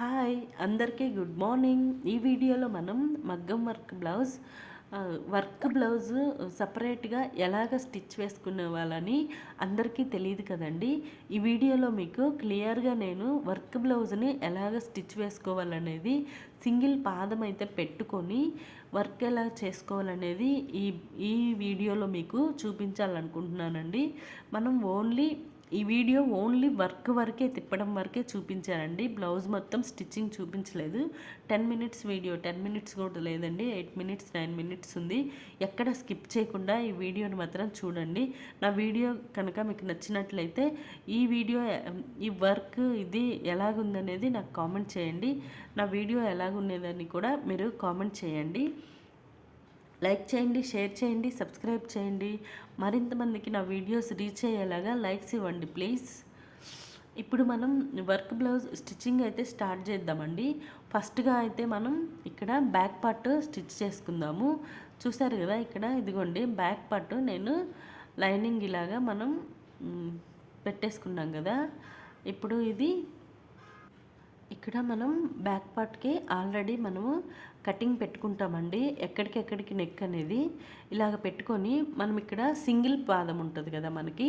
Hi అందరికీ good morning. ఈ వీడియోలో మనం మగ్గం వర్క్ బ్లౌజ్ సపరేట్గా ఎలాగ స్టిచ్ వేసుకునే వాళ్ళని అందరికీ తెలియదు కదండి. ఈ వీడియోలో మీకు క్లియర్గా నేను వర్క్ బ్లౌజ్ని ఎలాగ స్టిచ్ వేసుకోవాలనేది సింగిల్ పాదం అయితే పెట్టుకొని వర్క్ ఎలా చేసుకోవాలనేది ఈ ఈ వీడియోలో మీకు చూపించాలనుకుంటున్నానండి. మనం ఈ వీడియో ఓన్లీ వర్క్ వరకే తిప్పడం వరకే చూపించానండి. బ్లౌజ్ మొత్తం స్టిచ్చింగ్ చూపించలేదు. 10 మినిట్స్ వీడియో, 10 మినిట్స్ కూడా లేదండి, 8 మినిట్స్ 9 మినిట్స్ ఉంది. ఎక్కడ స్కిప్ చేయకుండా ఈ వీడియోని మాత్రం చూడండి. నా వీడియో కనుక మీకు నచ్చినట్లయితే ఈ వర్క్ ఇది ఎలాగుందనేది నాకు కామెంట్ చేయండి. నా వీడియో ఎలాగుండేదని కూడా మీరు కామెంట్ చేయండి. లైక్ చేయండి, షేర్ చేయండి, సబ్స్క్రైబ్ చేయండి. మరింత మందికి నా వీడియోస్ రీచ్ అయ్యేలాగా లైక్స్ ఇవ్వండి ప్లీజ్. ఇప్పుడు మనం వర్క్ బ్లౌజ్ స్టిచ్చింగ్ అయితే స్టార్ట్ చేద్దామండి. ఫస్ట్గా అయితే మనం ఇక్కడ బ్యాక్ పార్ట్ స్టిచ్ చేసుకుందాము. చూసారు కదా, ఇక్కడ ఇదిగోండి బ్యాక్ పార్ట్ నేను లైనింగ్ ఇలాగా మనం పెట్టేసుకున్నాం కదా. ఇప్పుడు ఇక్కడ మనం బ్యాక్ పార్ట్కి ఆల్రెడీ మనము కటింగ్ పెట్టుకుంటామండి. ఎక్కడికెక్కడికి నెక్ అనేది ఇలాగ పెట్టుకొని మనం ఇక్కడ సింగిల్ పాదం ఉంటుంది కదా, మనకి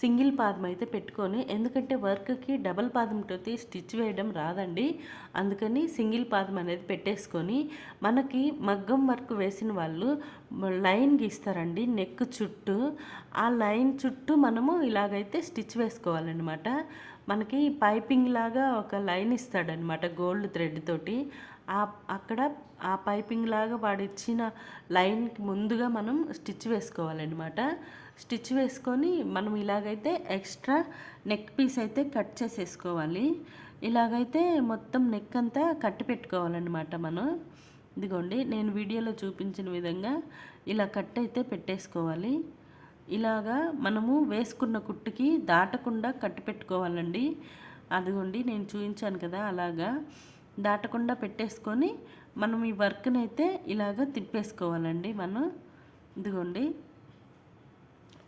సింగిల్ పాదం అయితే పెట్టుకొని, ఎందుకంటే వర్క్కి డబల్ పాదంతో స్టిచ్ వేయడం రాదండి. అందుకని సింగిల్ పాదం అనేది పెట్టేసుకొని, మనకి మగ్గం వర్క్ వేసిన వాళ్ళు లైన్ గీస్తారండి నెక్ చుట్టూ. ఆ లైన్ చుట్టూ మనము ఇలాగైతే స్టిచ్ వేసుకోవాలన్నమాట. మనకి పైపింగ్ లాగా ఒక లైన్ ఇస్తాడనమాట గోల్డ్ థ్రెడ్ తోటి. అక్కడ ఆ పైపింగ్ లాగా వాడు ఇచ్చిన లైన్కి ముందుగా మనం స్టిచ్ వేసుకోవాలన్నమాట. స్టిచ్ వేసుకొని మనం ఇలాగైతే ఎక్స్ట్రా నెక్ పీస్ అయితే కట్ చేసేసుకోవాలి. ఇలాగైతే మొత్తం నెక్ అంతా కట్టి పెట్టుకోవాలన్నమాట మనం. ఇదిగోండి నేను వీడియోలో చూపించిన విధంగా ఇలా కట్ అయితే పెట్టేసుకోవాలి. ఇలాగా మనము వేసుకున్న కుట్టుకి దాటకుండా కట్టి పెట్టుకోవాలండి. అదిగోండి నేను చూపించాను కదా, అలాగా దాటకుండా పెట్టేసుకొని మనం ఈ వర్క్ని అయితే ఇలాగ తిప్పేసుకోవాలండి మనం. ఇదిగోండి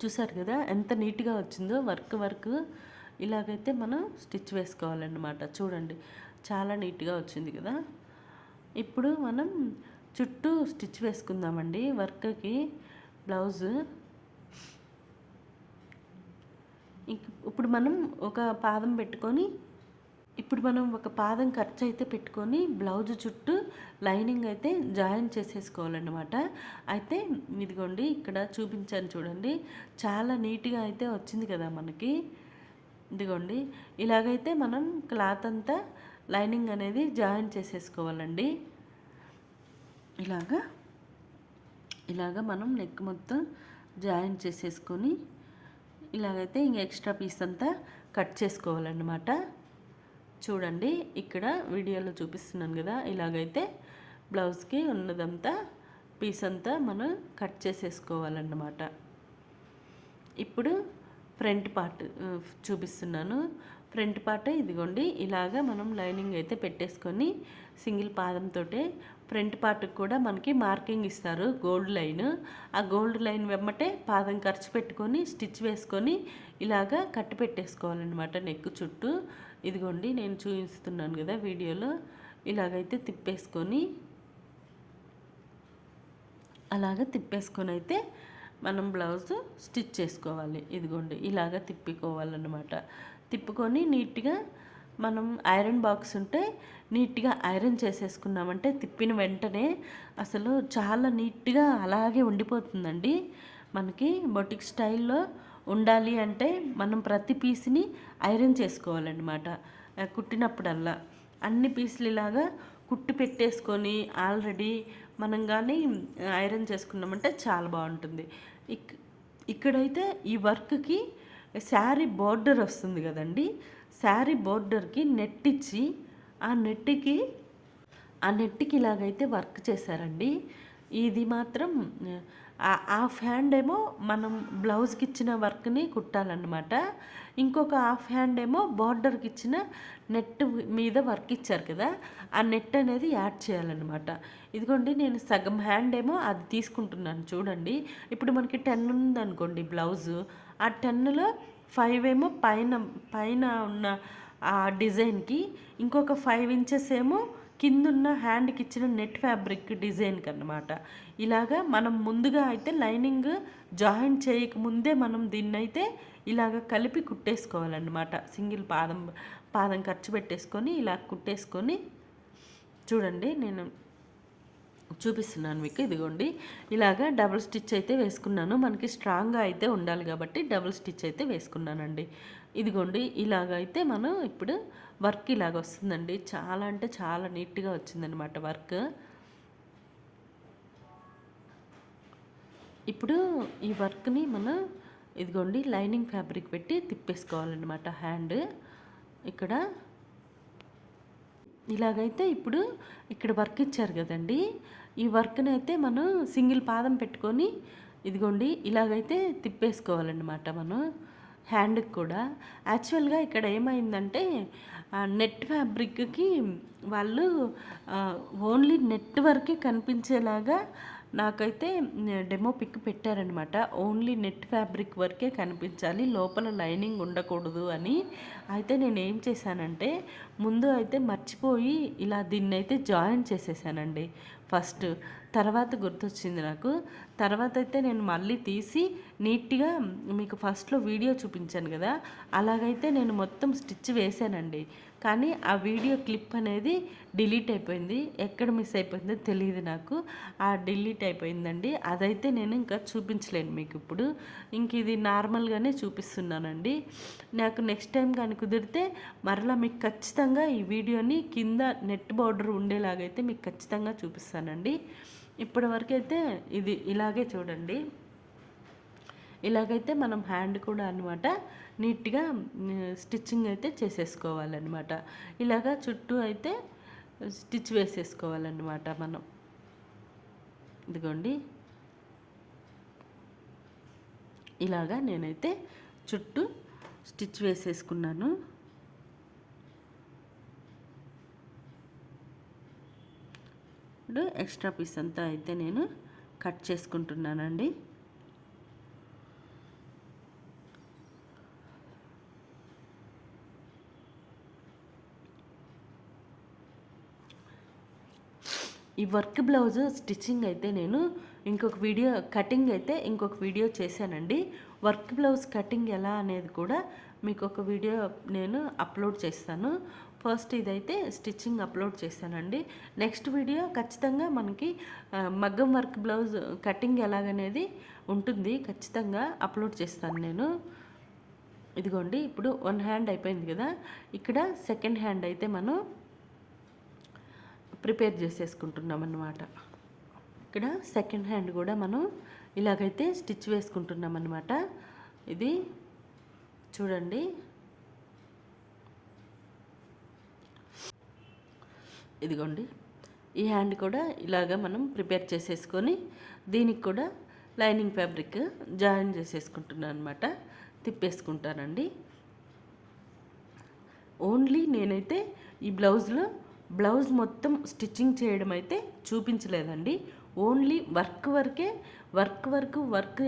చూసారు కదా ఎంత నీట్గా వచ్చిందో వర్క్. ఇలాగైతే మనం స్టిచ్ వేసుకోవాలన్నమాట. చూడండి చాలా నీట్గా వచ్చింది కదా. ఇప్పుడు మనం చుట్టూ స్టిచ్ వేసుకుందామండి వర్క్కి బ్లౌజ్. ఇప్పుడు మనం ఒక పాదం ఖర్చు అయితే పెట్టుకొని బ్లౌజ్ చుట్టూ లైనింగ్ అయితే జాయిన్ చేసేసుకోవాలన్నమాట. అయితే ఇదిగోండి ఇక్కడ చూపించాను చూడండి, చాలా నీట్గా అయితే వచ్చింది కదా మనకి. ఇదిగోండి ఇలాగైతే మనం క్లాత్ అంతా లైనింగ్ అనేది జాయిన్ చేసేసుకోవాలండి. ఇలాగా మనం నెక్ మొత్తం జాయిన్ చేసేసుకొని ఇలాగైతే ఇంక ఎక్స్ట్రా పీస్ అంతా కట్ చేసుకోవాలన్నమాట. చూడండి ఇక్కడ వీడియోలో చూపిస్తున్నాను కదా, ఇలాగైతే బ్లౌజ్కి ఉన్నదంతా పీస్ అంతా మనం కట్ చేసేసుకోవాలన్నమాట. ఇప్పుడు ఫ్రంట్ పార్ట్ చూపిస్తున్నాను. ఫ్రంట్ పార్ట్ ఇదిగోండి ఇలాగా మనం లైనింగ్ అయితే పెట్టేసుకొని సింగిల్ పాదంతో ఫ్రంట్ పార్ట్కి కూడా మనకి మార్కింగ్ ఇస్తారు గోల్డ్ లైన్. ఆ గోల్డ్ లైన్ వెమ్మటే పాదం ఖర్చు పెట్టుకొని స్టిచ్ వేసుకొని ఇలాగా కట్టి పెట్టేసుకోవాలన్నమాట నెక్ చుట్టూ. ఇదిగోండి నేను చూపిస్తున్నాను కదా వీడియోలో, ఇలాగైతే తిప్పేసుకొని అయితే మనం బ్లౌజ్ స్టిచ్ చేసుకోవాలి. ఇదిగోండి ఇలాగ తిప్పుకోవాలన్నమాట. తిప్పుకొని నీట్గా మనం ఐరన్ బాక్స్ ఉంటే నీట్గా ఐరన్ చేసేసుకున్నామంటే తిప్పిన వెంటనే అసలు చాలా నీట్గా అలాగే ఉండిపోతుందండి. మనకి బొటిక్ స్టైల్లో ఉండాలి అంటే మనం ప్రతి పీస్ని ఐరన్ చేసుకోవాలన్నమాట. కుట్టినప్పుడల్లా అన్ని పీసులు ఇలాగా కుట్టి పెట్టేసుకొని ఆల్రెడీ మనం కానీ ఐరన్ చేసుకున్నామంటే చాలా బాగుంటుంది. ఇక్కడైతే ఈ వర్క్కి శారీ బోర్డర్ వస్తుంది కదండి, శారీ బోర్డర్కి నెట్ ఇచ్చి ఆ నెట్కి ఇలాగైతే వర్క్ చేశారండి. ఇది మాత్రం హాఫ్ హ్యాండ్ ఏమో మనం బ్లౌజ్కి ఇచ్చిన వర్క్ని కుట్టాలన్నమాట. ఇంకొక హాఫ్ హ్యాండ్ ఏమో బార్డర్కి ఇచ్చిన నెట్ మీద వర్క్ ఇచ్చారు కదా, ఆ నెట్ అనేది యాడ్ చేయాలన్నమాట. ఇదిగోండి నేను సగం హ్యాండ్ ఏమో అది తీసుకుంటున్నాను చూడండి. ఇప్పుడు మనకి 10 ఉందనుకోండి బ్లౌజు, ఆ 10లో 5 ఏమో పైన ఉన్న ఆ డిజైన్కి ఇంకొక 5 ఇంచెస్ ఏమో కిందున్న హ్యాండ్కి ఇచ్చిన నెట్ ఫ్యాబ్రిక్ డిజైన్కి అన్నమాట. ఇలాగా మనం ముందుగా అయితే లైనింగ్ జాయిన్ చేయకముందే మనం దీన్నైతే ఇలాగ కలిపి కుట్టేసుకోవాలన్నమాట. సింగిల్ పాదం పాదం ఖర్చు పెట్టేసుకొని ఇలా కుట్టేసుకొని చూడండి నేను చూపిస్తున్నాను మీకు. ఇదిగోండి ఇలాగా డబుల్ స్టిచ్ అయితే వేసుకున్నాను. మనకి స్ట్రాంగ్గా అయితే ఉండాలి కాబట్టి డబుల్ స్టిచ్ అయితే వేసుకున్నానండి. ఇదిగోండి ఇలాగైతే మనం ఇప్పుడు వర్క్ ఇలాగ వస్తుందండి. చాలా అంటే చాలా నీట్గా వచ్చిందనమాట వర్క్. ఇప్పుడు ఈ వర్క్ని మనం ఇదిగోండి లైనింగ్ ఫ్యాబ్రిక్ పెట్టి తిప్పేసుకోవాలన్నమాట హ్యాండ్. ఇక్కడ ఇలాగైతే ఇప్పుడు ఇక్కడ వర్క్ ఇచ్చారు కదండి, ఈ వర్క్ని అయితే మనం సింగిల్ పాదం పెట్టుకొని ఇదిగోండి ఇలాగైతే తిప్పేసుకోవాలన్నమాట మనం హ్యాండ్కి కూడా. యాక్చువల్గా ఇక్కడ ఏమైందంటే నెట్ ఫ్యాబ్రిక్కి వాళ్ళు ఓన్లీ నెట్ వరకే కనిపించేలాగా నాకైతే డెమో పిక్ పెట్టారనమాట. ఓన్లీ నెట్ ఫ్యాబ్రిక్ వరకే కనిపించాలి, లోపల లైనింగ్ ఉండకూడదు అని. అయితే నేను ఏం చేశానంటే ముందు అయితే మర్చిపోయి ఇలా దీన్ని అయితే జాయిన్ చేసేసానండి ఫస్ట్. తర్వాత గుర్తొచ్చింది నాకు. తర్వాత అయితే నేను మళ్ళీ తీసి నీట్గా మీకు ఫస్ట్లో వీడియో చూపించాను కదా, అలాగైతే నేను మొత్తం స్టిచ్ వేసానండి. కానీ ఆ వీడియో క్లిప్ అనేది డిలీట్ అయిపోయింది. ఎక్కడ మిస్ అయిపోయిందో తెలియదు నాకు. ఆ డిలీట్ అయిపోయిందండి. అదైతే నేను ఇంకా చూపించలేను మీకు ఇప్పుడు. ఇంక ఇది నార్మల్గానే చూపిస్తున్నానండి. నాకు నెక్స్ట్ టైం కానీ కుదిరితే మరలా మీకు ఖచ్చితంగా ఈ వీడియోని కింద నెట్ బార్డర్ ఉండేలాగైతే మీకు ఖచ్చితంగా చూపిస్తానండి. ఇప్పటి వరకు అయితే ఇది ఇలాగే చూడండి. ఇలాగైతే మనం హ్యాండ్ కూడా అనమాట నీట్గా స్టిచ్చింగ్ అయితే చేసేసుకోవాలన్నమాట. ఇలాగా చుట్టూ అయితే స్టిచ్ వేసేసుకోవాలన్నమాట మనం. ఇదిగోండి ఇలాగా నేనైతే చుట్టూ స్టిచ్ వేసేసుకున్నాను. ఇప్పుడు ఎక్స్ట్రా పీస్ అంతా అయితే నేను కట్ చేసుకుంటున్నానండి. ఈ వర్క్ బ్లౌజ్ స్టిచ్చింగ్ అయితే నేను ఇంకొక వీడియో కటింగ్ అయితే ఇంకొక వీడియో చేశానండి. వర్క్ బ్లౌజ్ కటింగ్ ఎలా అనేది కూడా మీకు ఒక వీడియో నేను అప్లోడ్ చేస్తాను. ఫస్ట్ ఇదైతే స్టిచ్చింగ్ అప్లోడ్ చేశానండి. నెక్స్ట్ వీడియో ఖచ్చితంగా మనకి మగ్గం వర్క్ బ్లౌజ్ కటింగ్ ఎలాగనేది ఉంటుంది, ఖచ్చితంగా అప్లోడ్ చేస్తాను నేను. ఇదిగోండి ఇప్పుడు వన్ హ్యాండ్ అయిపోయింది కదా, ఇక్కడ సెకండ్ హ్యాండ్ అయితే మనం ప్రిపేర్ చేసేసుకుంటున్నాం అన్నమాట. ఇక్కడ సెకండ్ హ్యాండ్ కూడా మనం ఇలాగైతే స్టిచ్ వేసుకుంటున్నాం అన్నమాట. ఇది చూడండి ఇదిగోండి ఈ హ్యాండ్ కూడా ఇలాగ మనం ప్రిపేర్ చేసేసుకొని దీనికి కూడా లైనింగ్ ఫ్యాబ్రిక్ జాయిన్ చేసేసుకుంటున్నాను అనమాట, తిప్పేసుకుంటానండి. ఓన్లీ నేనైతే ఈ బ్లౌజ్ మొత్తం స్టిచ్చింగ్ చేయడం అయితే చూపించలేదండి. ఓన్లీ వర్క్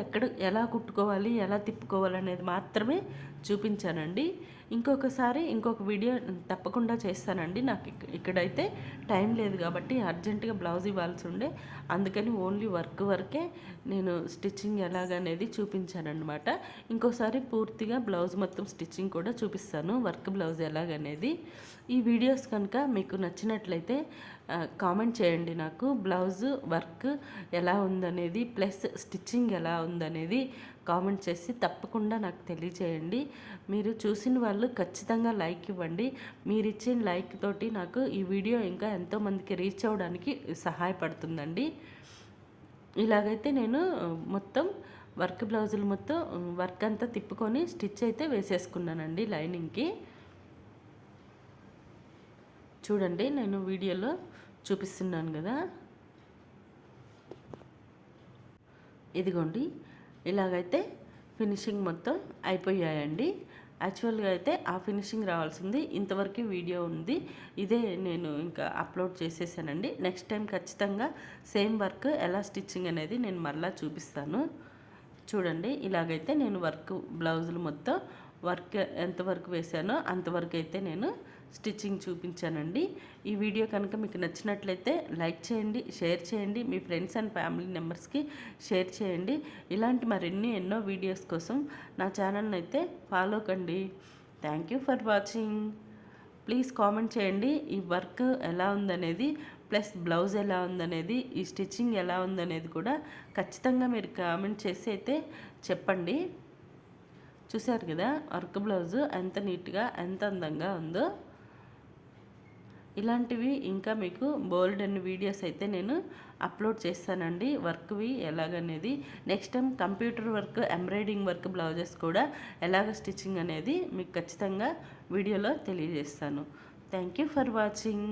ఎక్కడ ఎలా కుట్టుకోవాలి ఎలా తిప్పుకోవాలి అనేది మాత్రమే చూపించానండి. ఇంకొక వీడియో తప్పకుండా చేస్తానండి. నాకు ఇక్కడైతే టైం లేదు కాబట్టి అర్జెంటుగా బ్లౌజ్ ఇవ్వాల్సి ఉండే, అందుకని ఓన్లీ వర్కే నేను స్టిచ్చింగ్ ఎలాగనేది చూపించానన్నమాట. ఇంకోసారి పూర్తిగా బ్లౌజ్ మొత్తం స్టిచ్చింగ్ కూడా చూపిస్తాను, వర్క్ బ్లౌజ్ ఎలాగనేది. ఈ వీడియోస్ కనుక మీకు నచ్చినట్లయితే కామెంట్ చేయండి నాకు. బ్లౌజ్ వర్క్ ఎలా ఉందనేది ప్లస్ స్టిచ్చింగ్ ఎలా ఉందనేది కామెంట్ చేసి తప్పకుండా నాకు తెలియచేయండి. మీరు చూసిన వాళ్ళు ఖచ్చితంగా లైక్ ఇవ్వండి. మీరు ఇచ్చిన లైక్ తోటి నాకు ఈ వీడియో ఇంకా ఎంతోమందికి రీచ్ అవ్వడానికి సహాయపడుతుందండి. ఇలాగైతే నేను మొత్తం వర్క్ బ్లౌజులు మొత్తం వర్క్ అంతా తిప్పుకొని స్టిచ్ అయితే వేసేసుకున్నానండి లైనింగ్కి. చూడండి నేను వీడియోలో చూపిస్తున్నాను కదా, ఇదిగోండి ఇలాగైతే ఫినిషింగ్ మొత్తం అయిపోయాయండి. యాక్చువల్గా అయితే ఆ ఫినిషింగ్ రావాల్సింది, ఇంతవరకు వీడియో ఉంది, ఇదే నేను ఇంకా అప్లోడ్ చేసేసానండి. నెక్స్ట్ టైం ఖచ్చితంగా సేమ్ వర్క్ ఎలా స్టిచ్చింగ్ అనేది నేను మరలా చూపిస్తాను. చూడండి ఇలాగైతే నేను వర్క్ బ్లౌజులు మొత్తం వర్క్ ఎంతవరకు వేసానో అంతవరకు అయితే నేను స్టిచ్చింగ్ చూపించానండి. ఈ వీడియో కనుక మీకు నచ్చినట్లయితే లైక్ చేయండి, షేర్ చేయండి, మీ ఫ్రెండ్స్ అండ్ ఫ్యామిలీ మెంబర్స్కి షేర్ చేయండి. ఇలాంటి మరిన్ని ఎన్నో వీడియోస్ కోసం నా ఛానల్ని అయితే ఫాలో కండి. Thank you for watching. Please comment చేయండి ఈ వర్క్ ఎలా ఉందనేది, ప్లస్ బ్లౌజ్ ఎలా ఉందనేది, ఈ స్టిచ్చింగ్ ఎలా ఉందనేది కూడా ఖచ్చితంగా మీరు కామెంట్ చేసి అయితే చెప్పండి. చూశారు కదా వర్క్ బ్లౌజు ఎంత నీట్గా ఎంత అందంగా ఉందో. ఇలాంటివి ఇంకా మీకు బోల్డ్ అన్ని వీడియోస్ అయితే నేను అప్లోడ్ చేస్తానండి, వర్క్వి ఎలాగనేది. Next time computer work, embroidering work blouses కూడా ఎలాగ స్టిచ్చింగ్ అనేది మీకు ఖచ్చితంగా వీడియోలో తెలియజేస్తాను. Thank you for watching.